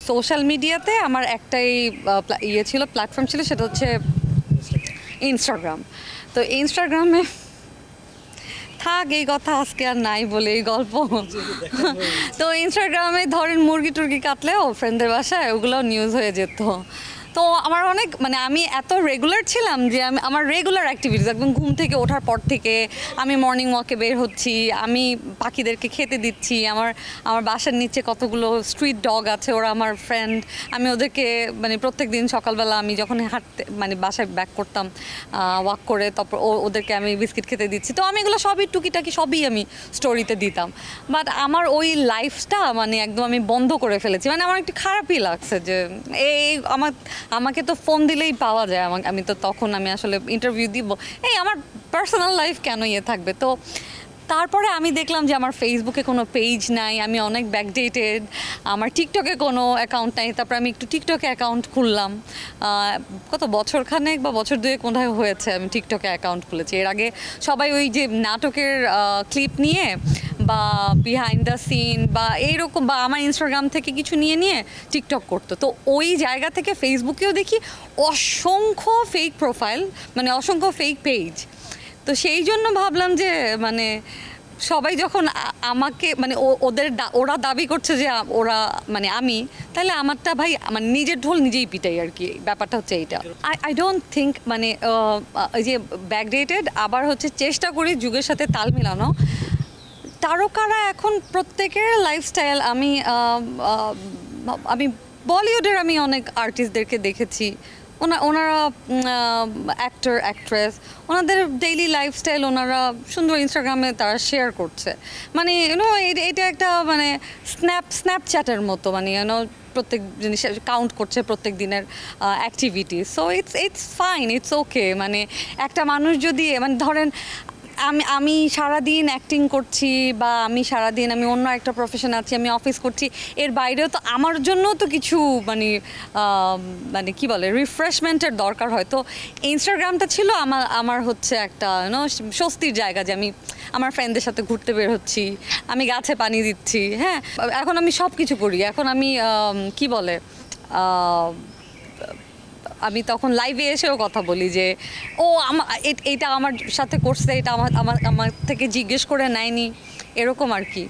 Social মিডিয়াতে আমার একটাই ইয়ে ছিল, প্ল্যাটফর্ম ছিল, সেটা হচ্ছে ইনস্টাগ্রাম। তো ইনস্টাগ্রামে থাক, এই কথা আজকে আর নাই বলে এই গল্প। তো ইনস্টাগ্রামে ধরেন মুরগি টুরগি কাটলেও ফ্রেন্ডদের বাসায় ওগুলো নিউজ হয়ে যেত। তো আমার অনেক মানে আমি এত রেগুলার ছিলাম যে আমার রেগুলার অ্যাক্টিভিটিস, একদম ঘুম থেকে ওঠার পর থেকে আমি মর্নিং ওয়াকে বের হচ্ছি, আমি পাখিদেরকে খেতে দিচ্ছি, আমার বাসার নিচে কতগুলো স্ট্রিট ডগ আছে, ওরা আমার ফ্রেন্ড, আমি ওদেরকে মানে প্রত্যেক দিন সকালবেলা আমি যখন হাঁটতে মানে বাসায় ব্যাক করতাম ওয়াক করে, তারপর ওদেরকে আমি বিস্কিট খেতে দিচ্ছি। তো আমি এগুলো সবই টুকিটাকি সবই আমি স্টোরিতে দিতাম। বাট আমার ওই লাইফটা মানে একদম আমি বন্ধ করে ফেলেছি, মানে আমার একটু খারাপই লাগছে যে এই আমাকে তো ফোন দিলেই পাওয়া যায়, আমি তো তখন আমি আসলে ইন্টারভিউ দিব, এই আমার পার্সোনাল লাইফ কেন ইয়ে থাকবে। তো তারপরে আমি দেখলাম যে আমার ফেসবুকে কোনো পেজ নাই, আমি অনেক ব্যাকডেটেড, আমার টিকটকে কোনো অ্যাকাউন্ট নাই। তারপর আমি একটু টিকটকে অ্যাকাউন্ট খুললাম, কত বছরখানেক বা বছর দুয়েক কোথায় হয়েছে আমি টিকটকে অ্যাকাউন্ট খুলেছি। এর আগে সবাই ওই যে নাটকের ক্লিপ নিয়ে বা বিহাইন্ড দ্য সিন বা এইরকম বা আমার ইনস্টাগ্রাম থেকে কিছু নিয়ে নিয়ে টিকটক করতো। তো ওই জায়গা থেকে ফেসবুকেও দেখি অসংখ্য ফেক প্রোফাইল, মানে অসংখ্য ফেক পেজ। তো সেই জন্য ভাবলাম যে মানে সবাই যখন আমাকে মানে ওরা দাবি করছে যে ওরা মানে আমি, তাহলে আমারটা ভাই মানে নিজের ঢোল নিজেই পিটাই আর কি, ব্যাপারটা হচ্ছে এইটা। আই ডোন্ট থিঙ্ক মানে ওই যে ব্যাকডেটেড, আবার হচ্ছে চেষ্টা করি যুগের সাথে তাল মিলানো। তারকারা এখন প্রত্যেকের লাইফস্টাইল আমি বলিউডের আমি অনেক আর্টিস্টদেরকে দেখেছি, ওনারা অ্যাক্টর অ্যাক্ট্রেস, ওনাদের ডেইলি লাইফস্টাইল ওনারা সুন্দর ইনস্টাগ্রামে তারা শেয়ার করছে। মানে এটা একটা মানে স্ন্যাপচ্যাটের মতো, মানে প্রত্যেক জিনিস কাউন্ট করছে প্রত্যেক দিনের activity. So it's fine, it's okay. মানে একটা মানুষ যদি মানে ধরেন আমি সারাদিন অ্যাক্টিং করছি বা আমি সারাদিন আমি অন্য একটা প্রফেশন আছি, আমি অফিস করছি, এর বাইরেও তো আমার জন্যও তো কিছু মানে মানে কী বলে রিফ্রেশমেন্টের দরকার হয়। তো ইনস্টাগ্রামটা ছিল আমার হচ্ছে একটা স্বস্তির জায়গা, যে আমি আমার ফ্রেন্ডদের সাথে ঘুরতে বের হচ্ছি, আমি গাছে পানি দিচ্ছি। হ্যাঁ, এখন আমি সব কিছু করি, এখন আমি কি বলে আমি তখন লাইভে এসেও কথা বলি যে এটা আমার সাথে করছে, এটা আমার থেকে জিজ্ঞেস করে নেয়নি, এরকম আর কি।